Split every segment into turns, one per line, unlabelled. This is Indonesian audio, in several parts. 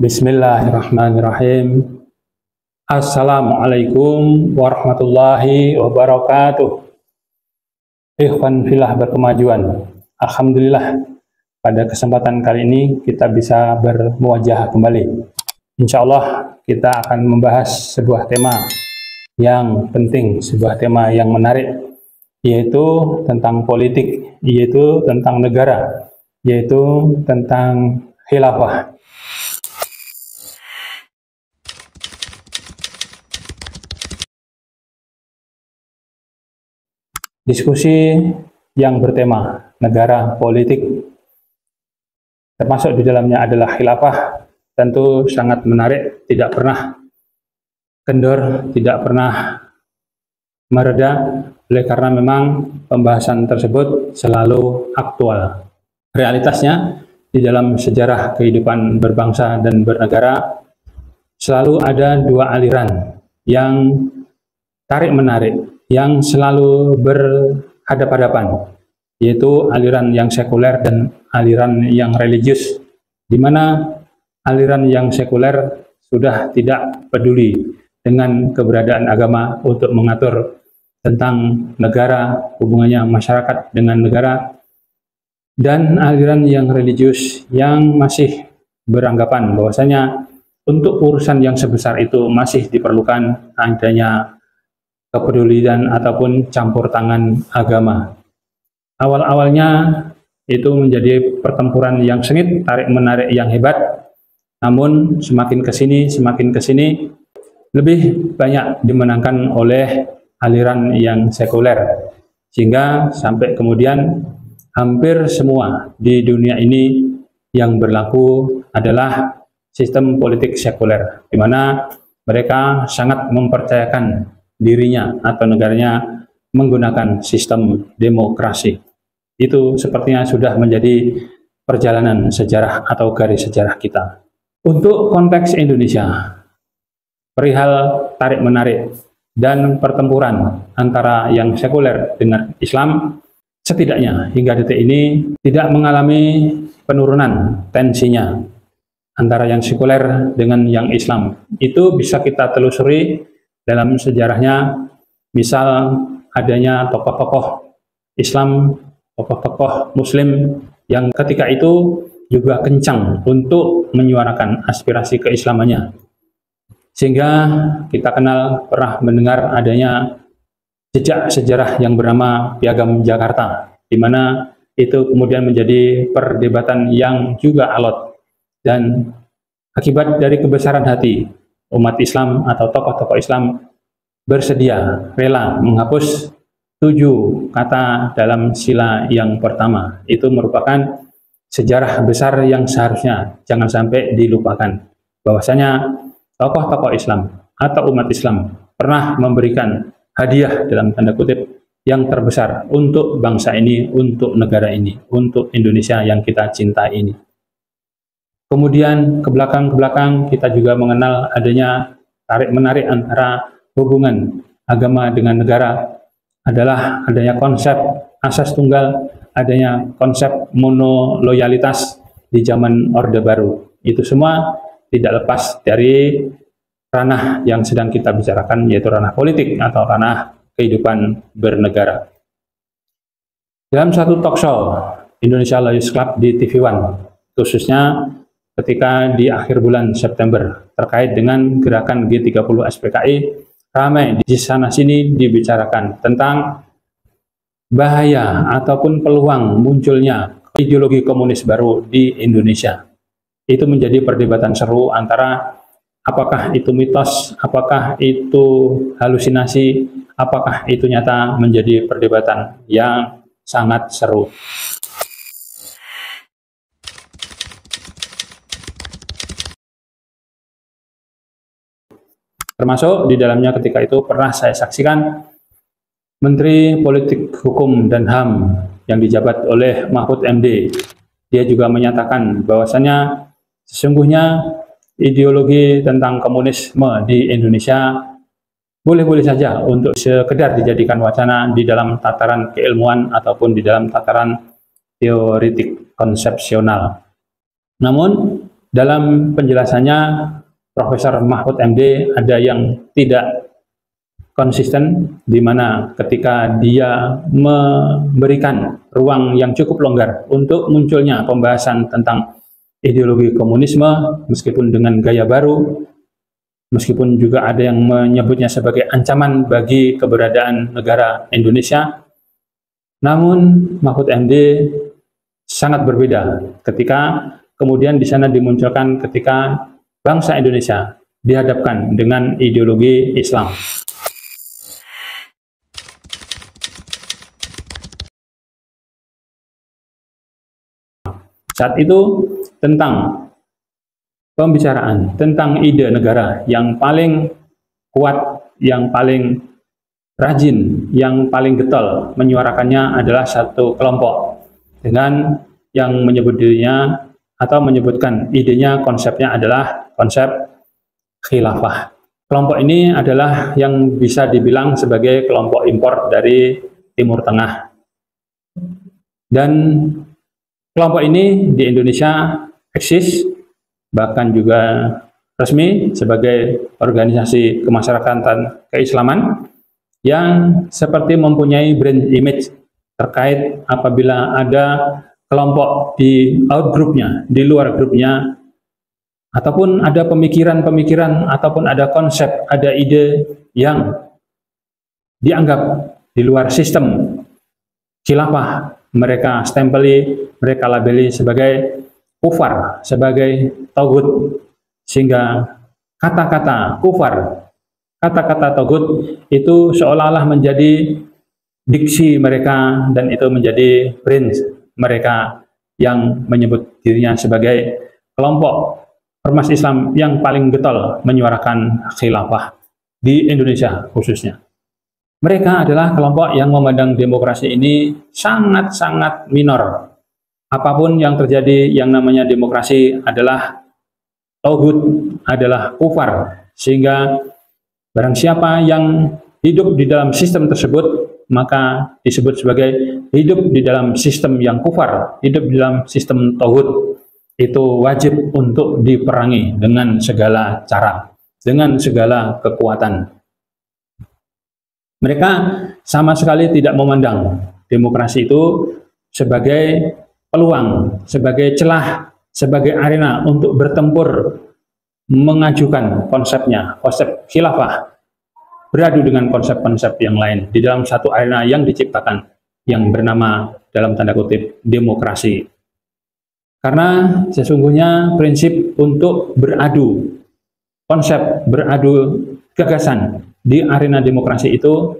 Bismillahirrahmanirrahim. Assalamualaikum warahmatullahi wabarakatuh. Ikhwan fillah berkemajuan. Alhamdulillah, pada kesempatan kali ini kita bisa bermuajah kembali. Insya Allah kita akan membahas sebuah tema yang penting, sebuah tema yang menarik, yaitu tentang politik, yaitu tentang negara, yaitu tentang khilafah. Diskusi yang bertema negara, politik, termasuk di dalamnya adalah khilafah, tentu sangat menarik, tidak pernah kendor, tidak pernah mereda, oleh karena memang pembahasan tersebut selalu aktual. Realitasnya, di dalam sejarah kehidupan berbangsa dan bernegara, selalu ada dua aliran yang tarik-menarik, yang selalu berhadapan-hadapan, yaitu aliran yang sekuler dan aliran yang religius, di mana aliran yang sekuler sudah tidak peduli dengan keberadaan agama untuk mengatur tentang negara, hubungannya masyarakat dengan negara, dan aliran yang religius yang masih beranggapan bahwasanya untuk urusan yang sebesar itu masih diperlukan adanya kepedulian ataupun campur tangan agama. Awal-awalnya itu menjadi pertempuran yang sengit, tarik-menarik yang hebat, namun semakin kesini lebih banyak dimenangkan oleh aliran yang sekuler, sehingga sampai kemudian hampir semua di dunia ini yang berlaku adalah sistem politik sekuler, di mana mereka sangat mempercayakan dirinya atau negaranya menggunakan sistem demokrasi. Itu sepertinya sudah menjadi perjalanan sejarah atau garis sejarah kita. Untuk konteks Indonesia, perihal tarik-menarik dan pertempuran antara yang sekuler dengan Islam, setidaknya hingga detik ini tidak mengalami penurunan tensinya antara yang sekuler dengan yang Islam. Itu bisa kita telusuri dalam sejarahnya, misal adanya tokoh-tokoh Islam, tokoh-tokoh Muslim yang ketika itu juga kencang untuk menyuarakan aspirasi keislamannya. Sehingga kita kenal, pernah mendengar adanya jejak sejarah yang bernama Piagam Jakarta, di mana itu kemudian menjadi perdebatan yang juga alot. Dan akibat dari kebesaran hati umat Islam atau tokoh-tokoh Islam bersedia, rela menghapus 7 kata dalam sila yang pertama. Itu merupakan sejarah besar yang seharusnya jangan sampai dilupakan. Bahwasanya tokoh-tokoh Islam atau umat Islam pernah memberikan hadiah dalam tanda kutip yang terbesar untuk bangsa ini, untuk negara ini, untuk Indonesia yang kita cintai ini. Kemudian ke belakang kita juga mengenal adanya tarik-menarik antara hubungan agama dengan negara, adalah adanya konsep asas tunggal, adanya konsep monoloyalitas di zaman Orde Baru. Itu semua tidak lepas dari ranah yang sedang kita bicarakan, yaitu ranah politik atau ranah kehidupan bernegara. Dalam satu talk show Indonesia Lawyers Club di TV One, khususnya ketika di akhir bulan September terkait dengan gerakan G30 SPKI, ramai di sana-sini dibicarakan tentang bahaya ataupun peluang munculnya ideologi komunis baru di Indonesia. Itu menjadi perdebatan seru antara apakah itu mitos, apakah itu halusinasi, apakah itu nyata, menjadi perdebatan yang sangat seru. Termasuk di dalamnya ketika itu pernah saya saksikan Menteri Politik Hukum dan HAM yang dijabat oleh Mahfud MD. Dia juga menyatakan bahwasanya sesungguhnya ideologi tentang komunisme di Indonesia boleh-boleh saja untuk sekedar dijadikan wacana di dalam tataran keilmuan ataupun di dalam tataran teoritik konsepsional. Namun Dalam penjelasannya, Profesor Mahfud MD ada yang tidak konsisten, di mana ketika dia memberikan ruang yang cukup longgar untuk munculnya pembahasan tentang ideologi komunisme, meskipun dengan gaya baru, meskipun juga ada yang menyebutnya sebagai ancaman bagi keberadaan negara Indonesia, namun Mahfud MD sangat berbeda ketika kemudian di sana dimunculkan ketika bangsa Indonesia dihadapkan dengan ideologi Islam. Saat itu tentang pembicaraan tentang ide negara yang paling kuat, yang paling rajin, yang paling getol menyuarakannya adalah satu kelompok dengan yang menyebut dirinya atau menyebutkan idenya, konsepnya adalah konsep khilafah. Kelompok ini adalah yang bisa dibilang sebagai kelompok impor dari Timur Tengah. Dan kelompok ini di Indonesia eksis, bahkan juga resmi sebagai organisasi kemasyarakatan keislaman yang seperti mempunyai brand image terkait apabila ada kelompok di outgroupnya, di luar grupnya, ataupun ada pemikiran-pemikiran, ataupun ada konsep, ada ide yang dianggap di luar sistem khilafah, mereka stempeli, mereka labeli sebagai kufar, sebagai tauhid, sehingga kata-kata kufar, kata-kata tauhid itu seolah-olah menjadi diksi mereka, dan itu menjadi brand mereka yang menyebut dirinya sebagai kelompok ormas Islam yang paling getol menyuarakan khilafah di Indonesia khususnya. Mereka adalah kelompok yang memandang demokrasi ini sangat-sangat minor. Apapun yang terjadi, yang namanya demokrasi adalah tauhid, adalah kufar, sehingga barang siapa yang hidup di dalam sistem tersebut maka disebut sebagai hidup di dalam sistem yang kufar, hidup di dalam sistem tauhid. Itu wajib untuk diperangi dengan segala cara, dengan segala kekuatan. Mereka sama sekali tidak memandang demokrasi itu sebagai peluang, sebagai celah, sebagai arena untuk bertempur, mengajukan konsepnya, konsep khilafah, beradu dengan konsep-konsep yang lain di dalam satu arena yang diciptakan yang bernama dalam tanda kutip demokrasi. Karena sesungguhnya prinsip untuk beradu konsep, beradu gagasan di arena demokrasi itu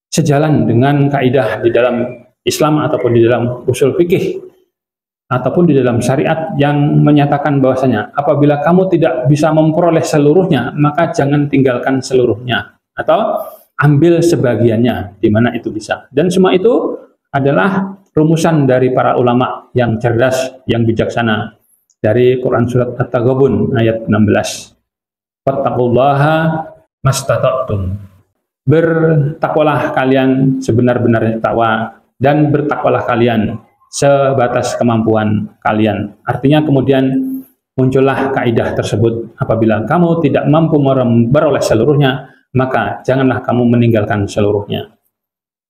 sejalan dengan kaidah di dalam Islam ataupun di dalam usul fikih ataupun di dalam syariat yang menyatakan bahwasanya apabila kamu tidak bisa memperoleh seluruhnya, maka jangan tinggalkan seluruhnya, atau ambil sebagiannya di mana itu bisa. Dan semua itu adalah rumusan dari para ulama yang cerdas, yang bijaksana, dari Quran surat At-Taghabun ayat 16. Wattaqullaha mastata'tum. Bertakwalah kalian sebenar-benarnya takwa, dan bertakwalah kalian sebatas kemampuan kalian. Artinya kemudian muncullah kaidah tersebut, apabila kamu tidak mampu memperoleh seluruhnya, maka janganlah kamu meninggalkan seluruhnya.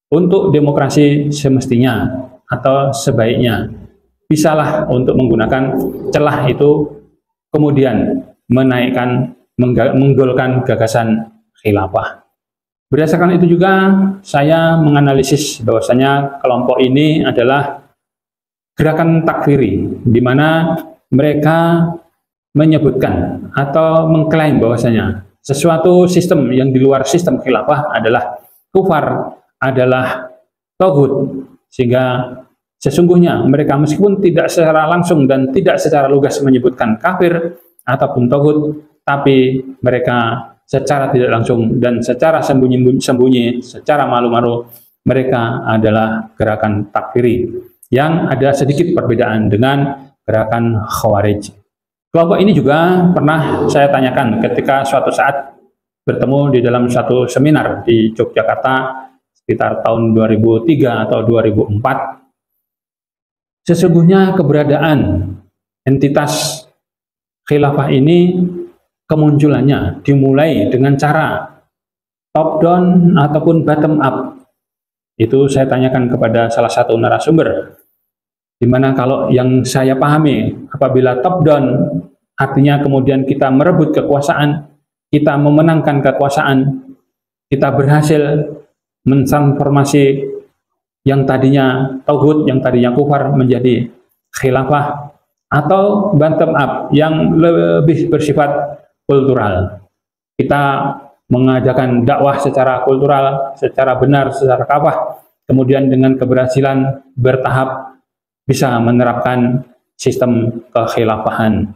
Untuk demokrasi semestinya atau sebaiknya bisalah untuk menggunakan celah itu kemudian menaikkan, menggolkan gagasan khilafah. Berdasarkan itu juga saya menganalisis bahwasanya kelompok ini adalah gerakan takfiri, di mana mereka menyebutkan atau mengklaim bahwasanya sesuatu sistem yang di luar sistem khilafah adalah kufar, adalah tauhid, sehingga sesungguhnya mereka meskipun tidak secara langsung dan tidak secara lugas menyebutkan kafir ataupun tauhid, tapi mereka secara tidak langsung dan secara sembunyi-sembunyi, secara malu-malu, mereka adalah gerakan takfiri yang ada sedikit perbedaan dengan gerakan Khawarij. Kelompok ini juga pernah saya tanyakan ketika suatu saat bertemu di dalam satu seminar di Yogyakarta sekitar tahun 2003 atau 2004. Sesungguhnya keberadaan entitas khilafah ini kemunculannya dimulai dengan cara top down ataupun bottom up. Itu saya tanyakan kepada salah satu narasumber, dimana kalau yang saya pahami, apabila top down artinya kemudian kita merebut kekuasaan, kita memenangkan kekuasaan, kita berhasil mentransformasi yang tadinya tauhid, yang tadinya kufar menjadi khilafah, atau bottom up yang lebih bersifat kultural. Kita mengadakan dakwah secara kultural, secara benar, secara kafah, kemudian dengan keberhasilan bertahap bisa menerapkan sistem kekhilafahan.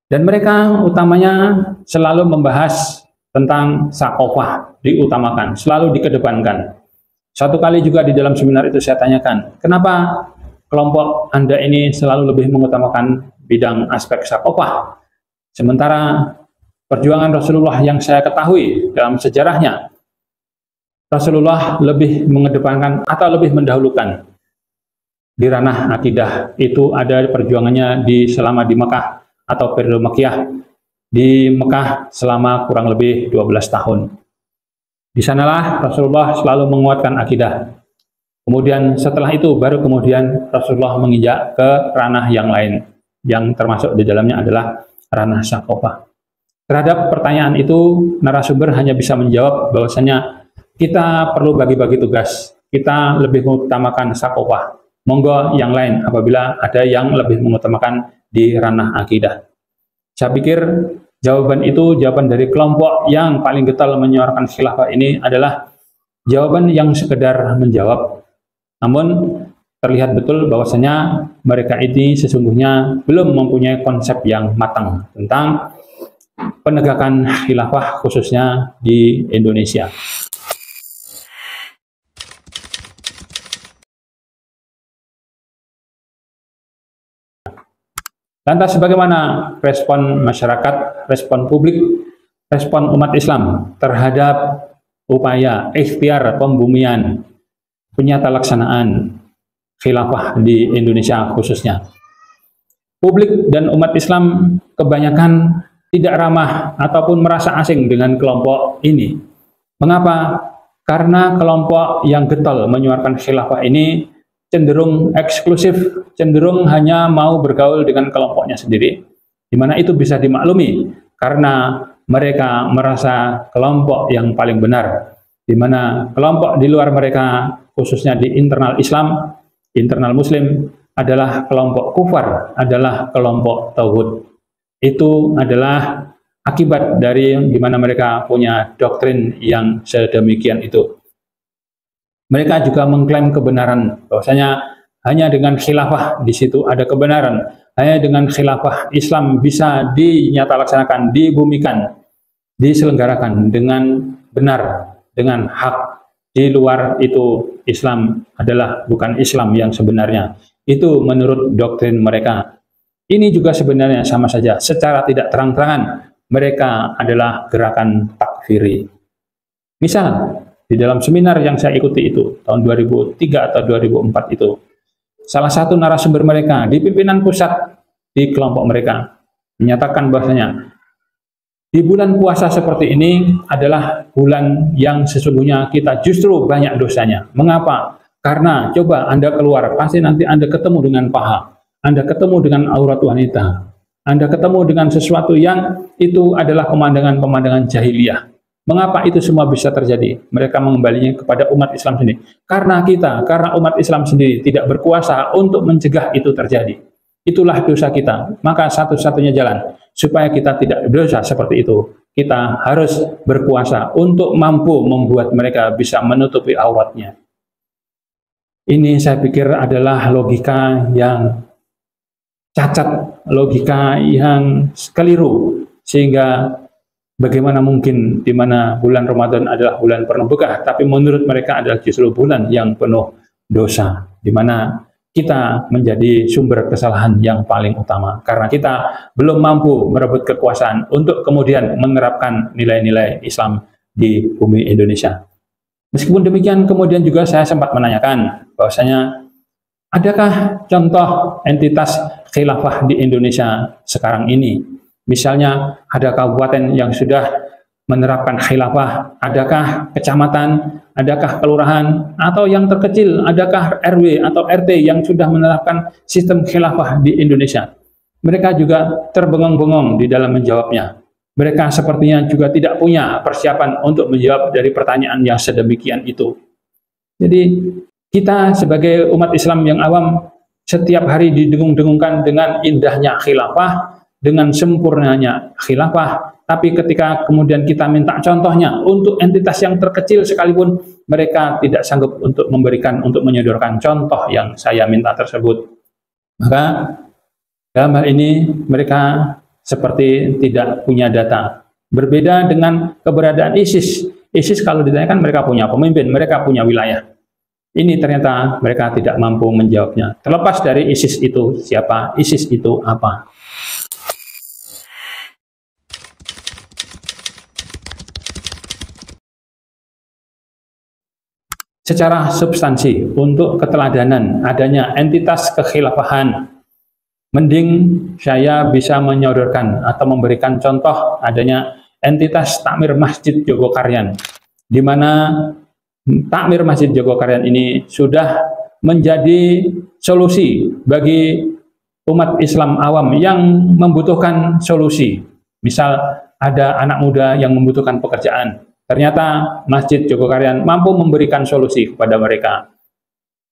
Dan mereka utamanya selalu membahas tentang sakofah, diutamakan, selalu dikedepankan. Satu kali juga di dalam seminar itu saya tanyakan, kenapa kelompok Anda ini selalu lebih mengutamakan bidang aspek sakofah, sementara perjuangan Rasulullah yang saya ketahui dalam sejarahnya, Rasulullah lebih mengedepankan atau lebih mendahulukan di ranah akidah. Itu ada perjuangannya selama di Mekah atau periode Makkiyah, di Mekah selama kurang lebih 12 tahun. Di sanalah Rasulullah selalu menguatkan akidah. Kemudian setelah itu baru kemudian Rasulullah menginjak ke ranah yang lain, yang termasuk di dalamnya adalah ranah sakofah. Terhadap pertanyaan itu, narasumber hanya bisa menjawab bahwasanya kita perlu bagi-bagi tugas. Kita lebih mengutamakan sakofah. Monggo yang lain apabila ada yang lebih mengutamakan di ranah akidah. Saya pikir jawaban itu, jawaban dari kelompok yang paling getol menyuarakan khilafah ini adalah jawaban yang sekedar menjawab. Namun terlihat betul bahwasanya mereka ini sesungguhnya belum mempunyai konsep yang matang tentang penegakan khilafah khususnya di Indonesia. Lantas bagaimana respon masyarakat, respon publik, respon umat Islam terhadap upaya ikhtiar pembumian penyata laksanaan khilafah di Indonesia khususnya? Publik dan umat Islam kebanyakan tidak ramah ataupun merasa asing dengan kelompok ini. Mengapa? Karena kelompok yang getol menyuarakan khilafah ini cenderung eksklusif, cenderung hanya mau bergaul dengan kelompoknya sendiri, di mana itu bisa dimaklumi karena mereka merasa kelompok yang paling benar, di mana kelompok di luar mereka, khususnya di internal Islam, internal Muslim, adalah kelompok kufar, adalah kelompok tauhid. Itu adalah akibat dari di mana mereka punya doktrin yang sedemikian itu. Mereka juga mengklaim kebenaran, bahwasanya hanya dengan khilafah di situ ada kebenaran, hanya dengan khilafah Islam bisa dinyatalaksanakan, dibumikan, diselenggarakan dengan benar, dengan hak. Di luar itu Islam adalah bukan Islam yang sebenarnya. Itu menurut doktrin mereka. Ini juga sebenarnya sama saja, secara tidak terang-terangan mereka adalah gerakan takfiri. Misal, di dalam seminar yang saya ikuti itu, tahun 2003 atau 2004 itu, salah satu narasumber mereka di pimpinan pusat di kelompok mereka menyatakan bahwasanya di bulan puasa seperti ini adalah bulan yang sesungguhnya kita justru banyak dosanya. Mengapa? Karena coba Anda keluar, pasti nanti Anda ketemu dengan paha, Anda ketemu dengan aurat wanita, Anda ketemu dengan sesuatu yang itu adalah pemandangan-pemandangan jahiliyah. Mengapa itu semua bisa terjadi? Mereka mengembalinya kepada umat Islam sendiri. Karena umat Islam sendiri tidak berkuasa untuk mencegah itu terjadi. Itulah dosa kita. Maka satu-satunya jalan supaya kita tidak berdosa seperti itu, kita harus berkuasa untuk mampu membuat mereka bisa menutupi auratnya. Ini saya pikir adalah logika yang cacat, logika yang keliru, sehingga bagaimana mungkin di mana bulan Ramadan adalah bulan penuh berkah, tapi menurut mereka adalah justru bulan yang penuh dosa, di mana kita menjadi sumber kesalahan yang paling utama, karena kita belum mampu merebut kekuasaan untuk kemudian menerapkan nilai-nilai Islam di bumi Indonesia. Meskipun demikian, kemudian juga saya sempat menanyakan bahwasanya adakah contoh entitas khilafah di Indonesia sekarang ini? Misalnya ada kabupaten yang sudah menerapkan khilafah, adakah kecamatan, adakah kelurahan, atau yang terkecil, adakah RW atau RT yang sudah menerapkan sistem khilafah di Indonesia? Mereka juga terbengong-bengong di dalam menjawabnya. Mereka sepertinya juga tidak punya persiapan untuk menjawab dari pertanyaan yang sedemikian itu. Jadi kita sebagai umat Islam yang awam setiap hari didengung-dengungkan dengan indahnya khilafah, dengan sempurnanya khilafah, tapi ketika kemudian kita minta contohnya untuk entitas yang terkecil sekalipun, mereka tidak sanggup untuk menyodorkan contoh yang saya minta tersebut. Maka dalam hal ini mereka seperti tidak punya data. Berbeda dengan keberadaan ISIS. ISIS kalau ditanyakan mereka punya pemimpin, mereka punya wilayah. Ini ternyata mereka tidak mampu menjawabnya. Terlepas dari ISIS itu siapa, ISIS itu apa. Secara substansi, untuk keteladanan adanya entitas kekhilafahan, mending saya bisa menyodorkan atau memberikan contoh adanya entitas takmir Masjid Jogokaryan, di mana takmir Masjid Jogokaryan ini sudah menjadi solusi bagi umat Islam awam yang membutuhkan solusi. Misal ada anak muda yang membutuhkan pekerjaan, ternyata Masjid Jogokaryan mampu memberikan solusi kepada mereka.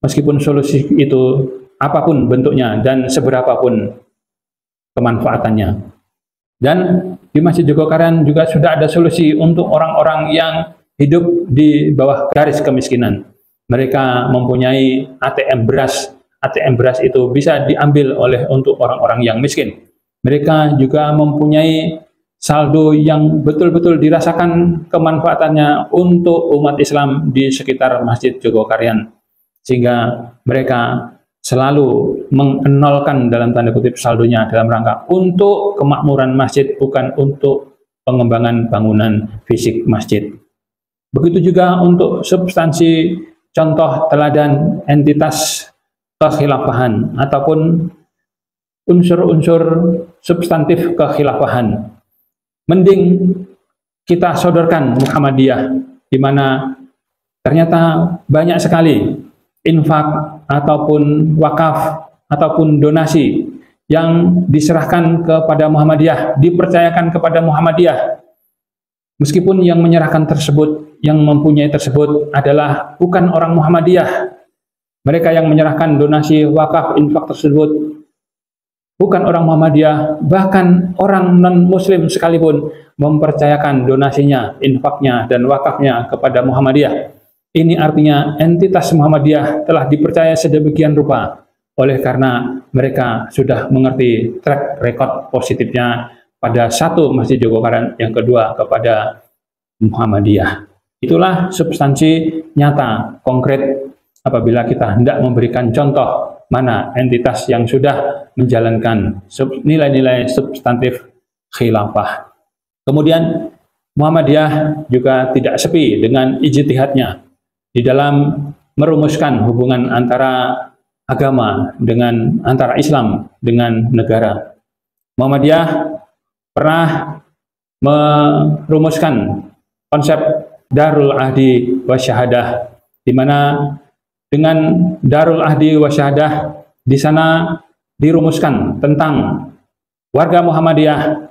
Meskipun solusi itu apapun bentuknya dan seberapapun kemanfaatannya. Dan di Masjid Jogokaryan juga sudah ada solusi untuk orang-orang yang hidup di bawah garis kemiskinan. Mereka mempunyai ATM beras. ATM beras itu bisa diambil untuk orang-orang yang miskin. Mereka juga mempunyai saldo yang betul-betul dirasakan kemanfaatannya untuk umat Islam di sekitar Masjid Jogokaryan. Sehingga mereka selalu mengenolkan dalam tanda kutip saldonya dalam rangka untuk kemakmuran masjid, bukan untuk pengembangan bangunan fisik masjid. Begitu juga untuk substansi contoh teladan entitas kekhilafahan ataupun unsur-unsur substantif kekhilafahan. Mending kita sodorkan Muhammadiyah, di mana ternyata banyak sekali infak ataupun wakaf ataupun donasi yang diserahkan kepada Muhammadiyah, dipercayakan kepada Muhammadiyah. Meskipun yang menyerahkan tersebut, yang mempunyai tersebut adalah bukan orang Muhammadiyah. Mereka yang menyerahkan donasi, wakaf, infak tersebut bukan orang Muhammadiyah, bahkan orang non-muslim sekalipun mempercayakan donasinya, infaknya, dan wakafnya kepada Muhammadiyah. Ini artinya entitas Muhammadiyah telah dipercaya sedemikian rupa oleh karena mereka sudah mengerti track record positifnya pada satu Masjid Jogokaryan, yang kedua kepada Muhammadiyah. Itulah substansi nyata, konkret apabila kita hendak memberikan contoh mana entitas yang sudah menjalankan nilai-nilai substantif khilafah. Kemudian Muhammadiyah juga tidak sepi dengan ijtihadnya di dalam merumuskan hubungan antara agama dengan antara Islam dengan negara. Muhammadiyah pernah merumuskan konsep Darul Ahdi Wasyahadah, di mana dengan Darul Ahdi Wasyahadah di sana dirumuskan tentang warga Muhammadiyah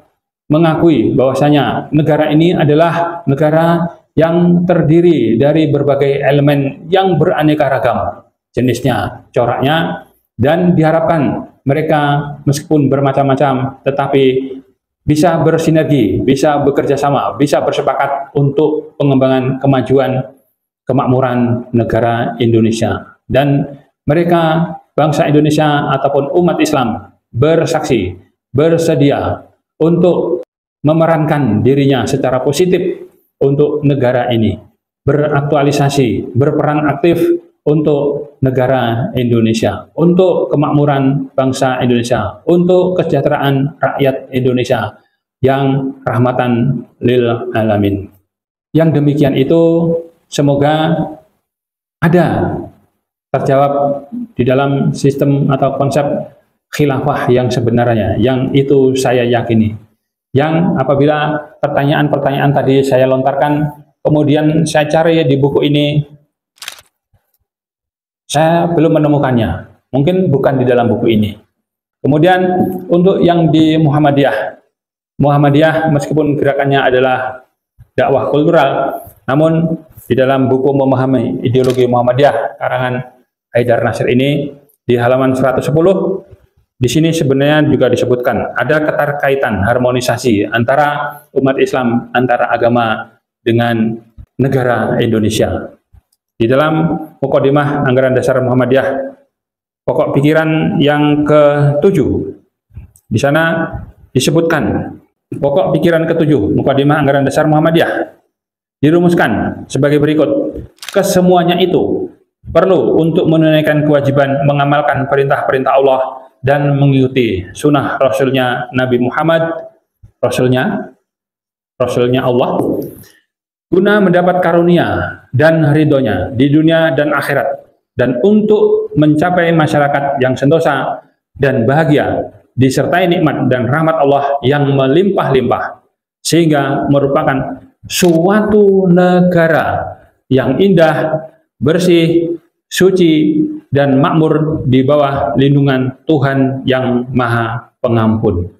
mengakui bahwasanya negara ini adalah negara yang terdiri dari berbagai elemen yang beraneka ragam jenisnya, coraknya, dan diharapkan mereka meskipun bermacam-macam tetapi bisa bersinergi, bisa bekerja sama, bisa bersepakat untuk pengembangan kemajuan kemakmuran negara Indonesia. Dan mereka, bangsa Indonesia ataupun umat Islam, bersaksi, bersedia untuk memerankan dirinya secara positif untuk negara ini, beraktualisasi, berperan aktif untuk negara Indonesia, untuk kemakmuran bangsa Indonesia, untuk kesejahteraan rakyat Indonesia yang rahmatan lil alamin. Yang demikian itu semoga ada terjawab di dalam sistem atau konsep khilafah yang sebenarnya, yang itu saya yakini. yang apabila pertanyaan-pertanyaan tadi saya lontarkan, kemudian saya cari di buku ini, saya belum menemukannya. Mungkin bukan di dalam buku ini. Kemudian untuk yang di Muhammadiyah meskipun gerakannya adalah dakwah kultural, namun di dalam buku Memahami Ideologi Muhammadiyah karangan Haidar Nasir ini di halaman 110, di sini sebenarnya juga disebutkan ada keterkaitan harmonisasi antara umat Islam, antara agama dengan negara Indonesia. Di dalam Muqaddimah Anggaran Dasar Muhammadiyah pokok pikiran yang ke-7, di sana disebutkan pokok pikiran ke-7 Muqaddimah Anggaran Dasar Muhammadiyah dirumuskan sebagai berikut. Kesemuanya itu perlu untuk menunaikan kewajiban mengamalkan perintah-perintah Allah dan mengikuti sunnah Rasulnya Nabi Muhammad, Rasulnya Allah, guna mendapat karunia dan ridhonya di dunia dan akhirat, dan untuk mencapai masyarakat yang sentosa dan bahagia, disertai nikmat dan rahmat Allah yang melimpah-limpah, sehingga merupakan suatu negara yang indah, bersih, suci, dan makmur di bawah lindungan Tuhan yang Maha Pengampun.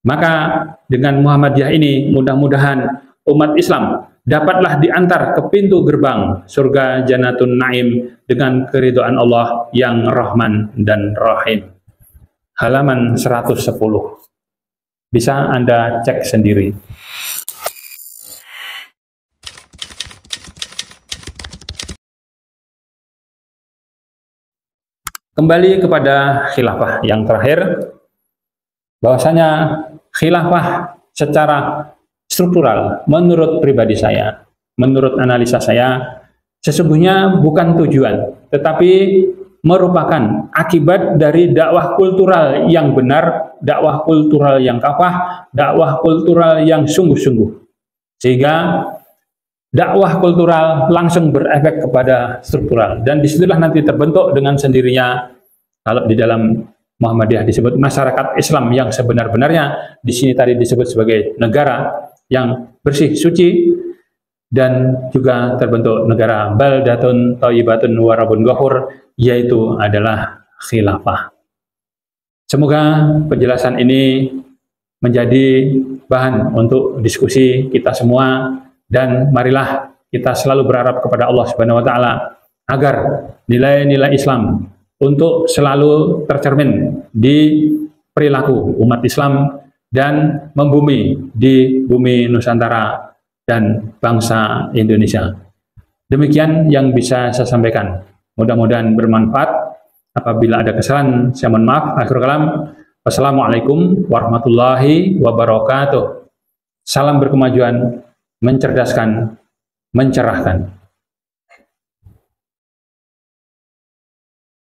Maka dengan Muhammadiyah ini mudah-mudahan umat Islam dapatlah diantar ke pintu gerbang surga Jannatun Naim dengan keridhaan Allah yang Rahman dan Rahim. Halaman 110. Bisa Anda cek sendiri. Kembali kepada khilafah yang terakhir, bahwasanya khilafah secara struktural menurut pribadi saya, menurut analisa saya, sesungguhnya bukan tujuan, tetapi merupakan akibat dari dakwah kultural yang benar, dakwah kultural yang kafah, dakwah kultural yang sungguh-sungguh. Sehingga dakwah kultural langsung berefek kepada struktural, dan disitulah nanti terbentuk dengan sendirinya. Kalau di dalam Muhammadiyah disebut masyarakat Islam yang sebenar-benarnya, di sini tadi disebut sebagai negara yang bersih, suci, dan juga terbentuk negara baldatun thayyibatun wa rabbun ghafur, yaitu adalah khilafah. Semoga penjelasan ini menjadi bahan untuk diskusi kita semua, dan marilah kita selalu berharap kepada Allah Subhanahu wa taala agar nilai-nilai Islam untuk selalu tercermin di perilaku umat Islam dan membumi di bumi Nusantara dan bangsa Indonesia. Demikian yang bisa saya sampaikan. Mudah-mudahan bermanfaat. Apabila ada kesalahan, saya mohon maaf. Akhirul kalam. Wassalamualaikum warahmatullahi wabarakatuh. Salam berkemajuan, mencerdaskan, mencerahkan.